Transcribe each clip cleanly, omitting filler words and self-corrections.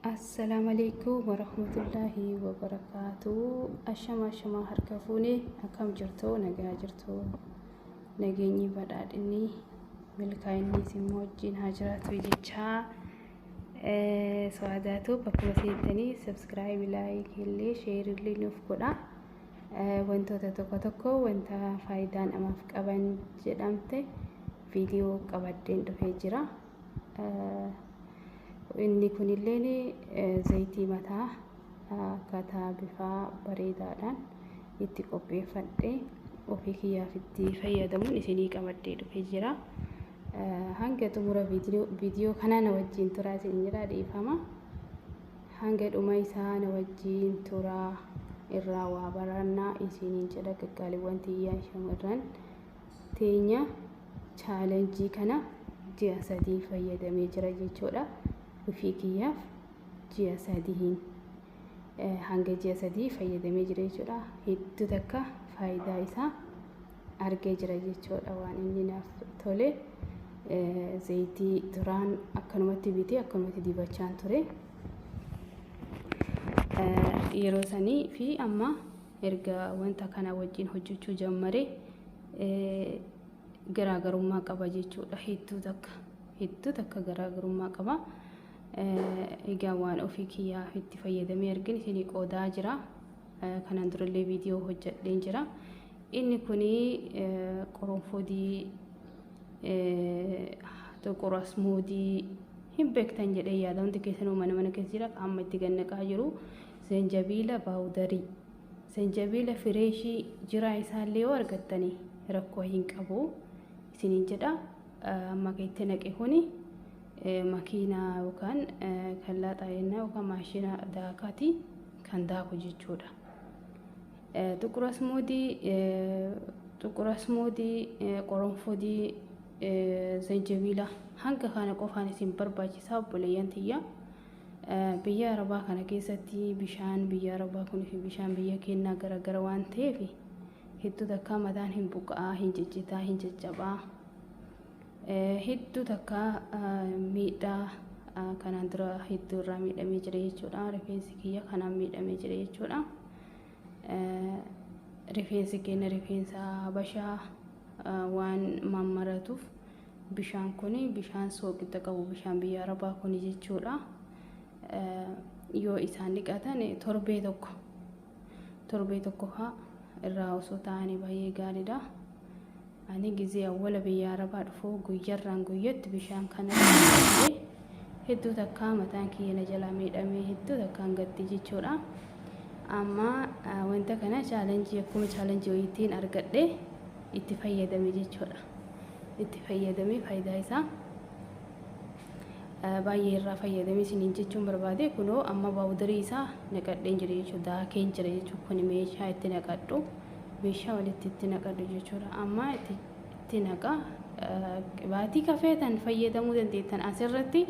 Assalamualaikum warahmatullahi wabarakatuh. Ashama harka fuune akkam jirtu nagaa jirtu nageenyi badhaadhinni milkaa'inni simmoo wajjin haa jiraatu jechaa swaadaatu bakkuma seentanii subscribe like illee share illee nuuf godha. Wantoota tokko wanta faayidaan namaaf qaban jedhamte viidiyoo qabaddeen dhufee jira. Inni kunillee zayitii mataa akkaataa bifaa bareedaadhaan itti qopheeffadhee ofii kiyyaaf itti fayyadamuun isinii qabaddee dhufee jira. Hanga xumura viidiyoo kanaa na wajjin turaa isin jira dhiifama. Hanga dhuma isaa na wajjin turaa irraa waa barannaa isiniin jedha gaggaalawwan tiyyaa shamarran teenya chaalenjii kana ji'a 3 fayyadamee jira jechuudha. Ofii kiyyaaf ji'a 3 hanga ji'a 3 fayyadamee jira jechuudha. Hedduu takka faayidaa isaa argee jira jechuudha. Waan inni naaf tole zayitii duraan akkanumatti bitee akkanumatti dibachaan ture. Yeroo sanii fi amma erga wanta kana wajjin hojjechuu jalqabee garaagarummaa qaba jechuudha. Hedduu takka garaagarummaa qaba. Egaa waan ofii kiyyaaf itti fayyadamee argin isinii qoodaa jira. Kanaan durallee viidiyoo hojjedheen jira. Inni kuni qoronfoodii Xuqur-Asmoodii hin beektan jedhee yaada. Wanti keessanuu mana keessa jira. Amma itti gannaqaa jiru zanjabiila baawudarii. Zanjabiila fireeshii jira isaallee yoo argattanii rakkoo hin qabu isiniin jedha. Amma keetti naqe kuni makiinaa yookaan kan laaxaa'inaa yookaan maashina daakaati kan daaku jechuudha. Xuqur-Asmoodii qoronfoodii zanjabiila hanga kana qofaan isin barbaachisaa obboleeyyan tiyya. Biyya Arabaa kana keessatti bishaan biyya Arabaa kun fi bishaan biyya keenyaa garagara waan ta'eef hedduu takka mataan hin buqqa'aa, hin ciccitaa, hin caccabaa. Hedduu takka miidhaa kanaan dura hedduu irraa miidhamee jira jechuudha. Rifeensi kiyya kanaan miidhamee jira jechuudha. Rifeensi keenya rifeensa habashaa waan mammaratuuf bishaan kuni bishaan sooqita qabu bishaan biyya Arabaa kuni jechuudha. Yoo isaan dhiqatan torbee tokko irraa osoo ta'anii baay'ee gaariidha. Ani gizee awwala biyya Arabaa dhufuu guyyarraan guyyatti bishaan kana hedduu takka mataan kiyya jalaa miidhamee hedduu takka hangatti jechuudha. Amma wanta kana akkuma chaalenjii wayiitiin argadhee itti fayyadame jechuudha. Itti fayyadamee faayidaa isaa baay'ee irraa fayyadamee isiniin jechuun barbaade. Kunoo amma baawudarii isaa naqadheen jira jechuudha. Daakeen jira jechuudha. Kun meeshaa itti naqadhu. Meeshaa walitti itti naqadhu jechuudha. Amma itti naqa qibaatii kafeetan fayyadamuu dandeettan. Asirratti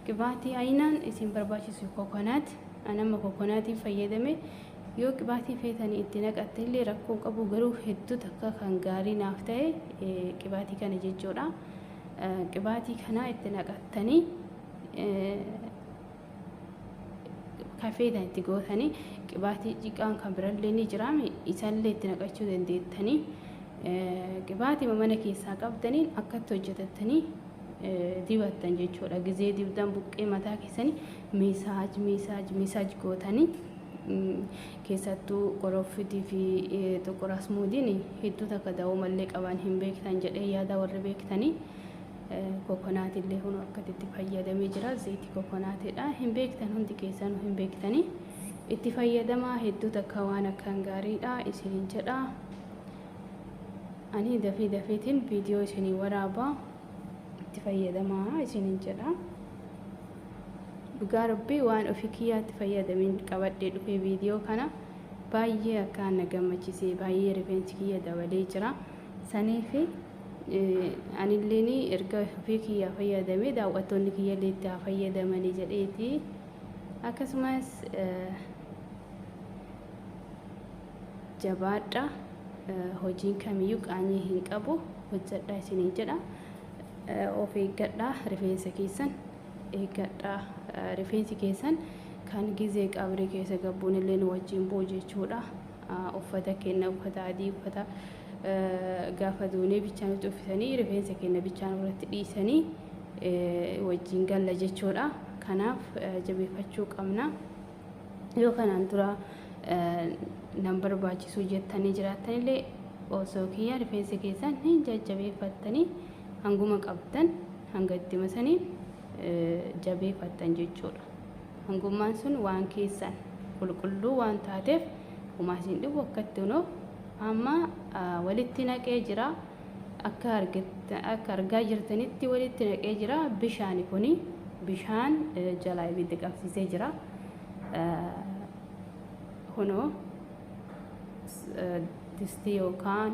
qibaatii aynaan isin barbaachisu kokonaat. Anama kokonaatiin fayyadame yoo qibaatii feetanii itti naqatte illee rakkoo qabu. Garuu hedduu takka kan gaarii naaf ta'e qibaatii kana jechuudha. Qibaatii kana itti naqattanii kafeetan itti gootanii qibaatii ciqaan kan birallee ni jiraame isallee itti naqachuu dandeettanii qibaatii mana keessaa qabdaniin akkatti hojjetattanii dibattan jechuudha. Gizee dibdan buqqee mataa keessanii miisaaj gootanii keessattuu qoronfoodii fi Xuqur-Asmoodiin hedduu takka da'oo mallee qaban hin beektan jedhee yaada warri beektanii. Kokonaatillee kun akkatti fayyadamee jira. Zayitii kokonaatidha. Hin beektan hundi keessan hin beektanii itti fayyadamaa. Hedduu takka waan akkaan gaariidha isiniin jedha. Ani dafeetiin viidiyoo isinii waraabaa itti fayyadamaa isiniin jedha. Dhugaa rabbii waan ofii kiyyaatti fayyadamiin qabadhee dhufee viidiyoo kana baay'ee akkaan na gammachiisee baay'ee rifeensi kiyya dabalee jira. Saniif anilleen erga ofii kiyyaa fayyadamee daawwattoonni kiyyallee itti haa fayyadamanii jedheeti. Akkasumas jabaadha, hojiin kamiyyuu qaanii hin qabu, hojjedha isiniin jedha. Of eeggadha, rifeensa keessan eeggadha. Rifeensi keessan kan gizee qabrii keessa gabbuun illee nu wajjin bu'u jechuudha. Uffata kenna, uffata adii, uffata gaafa duunee bichaan itti uffisanii rifeensa kenna bichaan irratti dhiisanii wajjin galla jechuudha. Kanaaf jabeeffachuu qabna. Yoo kanaan dura nan barbaachisu jettanii jiraattanillee osoo kiyya rifeensa keessan hin jajjabeeffattanii hanguma qabdan hanga itti masanii jabeeffattan jechuudha. Hangummaan sun waan keessan qulqulluu waan taateef homaa isin dhibu akka itti hunoo amma walitti naqee jira. Akka argaa jirtanitti walitti naqee jira. Bishaani kuni bishaan jalaa ibidda qabsiisee jira. Hunoo distii yookaan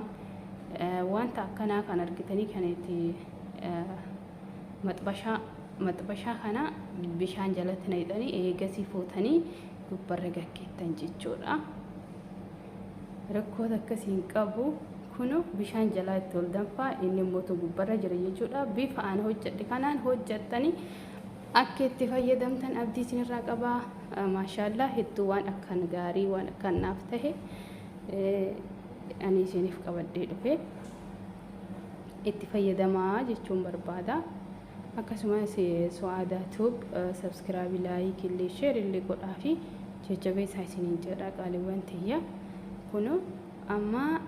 wanta akkanaa kan argitanii kan itti maxxabashaa kana bishaan jalatti naqxanii eegasii fuutanii gubbarra gaggeettan jechuudha. Rakkoota akkasiin qabu kunu bishaan jalaa itti ol danfaa inni immoo gubbarra jira jechuudha. Bifa aan hojjedhe kanaan hojjettanii akka itti fayyadamtan abdii isinirraa qabaa. Maashaallah hedduu waan akkan gaarii waan akkan naaf tahe ani isiniif qabadhee dhufe itti fayyadamaa jechuun barbaada. Akkasumas Su'aadaa Tube subscribe, like, illee share illee godhaa fi jajjabeessaa isiniin jedha qaaliiwwan tiyya. Kunu amma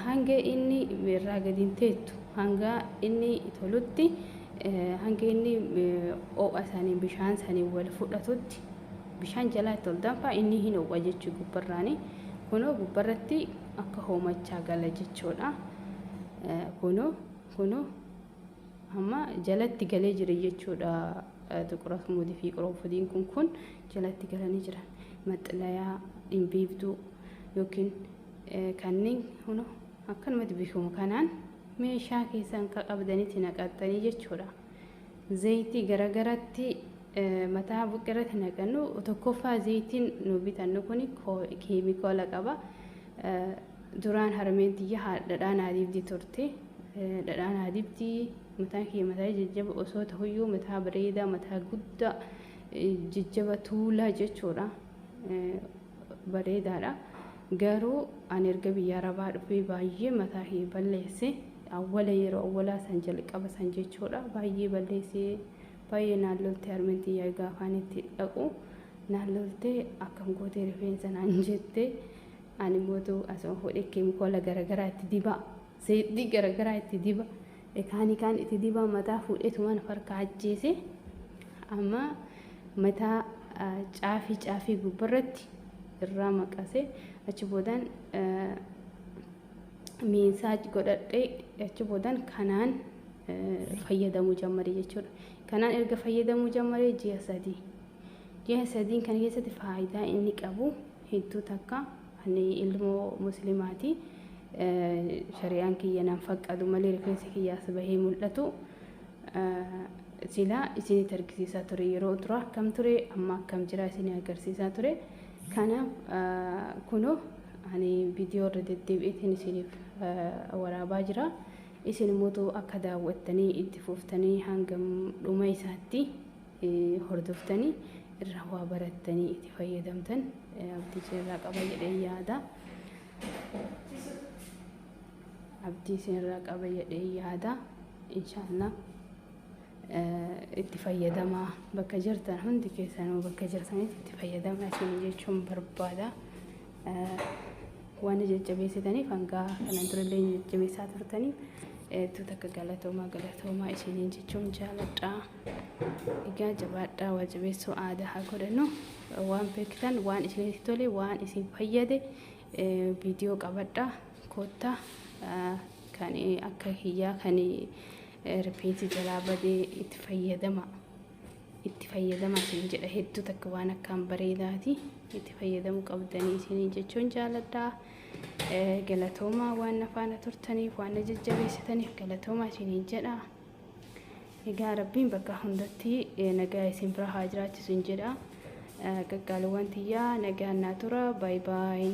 hanga inni irraa gadi hin teettu, hanga inni tolutti, hanga inni oo'a isaanii bishaan isaanii wal fudhatutti bishaan jalaa itti ol danfaa inni hin oo'a jechuu gubbarraani. Kunoo gubbarratti akka hoomachaa gala jechuudha. Kunoo amma jalatti galee jira jechuudha. Tuqura sumuudii fi qorofudiin kun jalatti galanii jiran. Maxxalayaa dhimbiibduu yookiin kanneen hunoo akkanumatti beekamu kanaan meeshaa keessan qabdanitti naqattanii jechuudha. Zayitii garagaratti mataa buqqirratti naqannu tokkoffaa zayitiin nu bitannu kun keemikaala qaba. Duraan harmeen tiyya dhadhaan adiibdii turte. Dhadhaan adiibdii mataa kee mataa jajjaba osoo ta'uyyuu mataa bareedaa mataa guddaa jajjaba tuulaa jechuudha. Bareedaadha. Garuu ani erga biyya Arabaa dhufee baay'ee mataa kee balleesse. Yeroo awwalaa san jalqaba san jechuudha. Baay'ee balleessee baay'ee naalloltee harmeen tiyyaa gaafaan itti dhaqu naalloltee akkam gootee rifeensa naan jette. Ani mootuu asuma hodhee keemikaala garagaraa itti dibaa. Zayitii garagaraa itti diba. Kaan itti dibaa mataa fuudheetumaan farka ajjeese. Amma mataa caafii gubbarratti irraa maqase achi boodaan miinsaa godhadhee achi boodaan kanaan fayyadamuu jalqabe jechuudha. Kanaan erga fayyadamuu jalqabee ji'a sadiin kan keessatti faayidaa inni qabu hedduu takka. Ani ilmoo muslimaati. Shari'aan kiyya naan faqqadu malee rifeensi kiyyaas bahee mul'atu. Silaa isinitti agarsiisaa ture yeroo dura akkam ture amma akkam jira isinii agarsiisaa ture. Kanaaf kunoo ani viidiyoo irra deddeebi'eetiin isiniif waraabaa jira. Isin immoo akka daawwattanii itti fuuftanii hanga dhuma isaatti hordoftanii irraa waa barattanii itti fayyadamtan abdii isinirraa qaba jedhee yaada. Inshaallah itti fayyadamaa bakka jirtan hundi keessanuu bakka jirtanitti itti fayyadamaa isin jechuun barbaada. Waan jajjabeessitaniif hanga kanan durallee jajjabeessaa turtaniif hedduu takka galatoomaa isiniin jechuun jaaladha. Egaa jabaadhaa waa jabeessuu aadaa haa godhannu. Waan beektan waan isinitti tole waan isin fayyade viidiyoo qabadhaa koottaa kan akka kiyyaa kan rifeensi jalaa badee itti fayyadama isin jedha. Hedduu takka waan akkaan bareedaati itti fayyadamuu qabdanii isiniin jechuun jaaladha. galatoomaa waan nafaana turtaniif waan jajjabeessitaniif galatoomaa isiniin jedha. Egaa rabbiin bakka hundatti nagaa isin bira haa jiraachisu jedha. Qaqqaalawwan tiyyaa nagaan naa tura. Baay baay.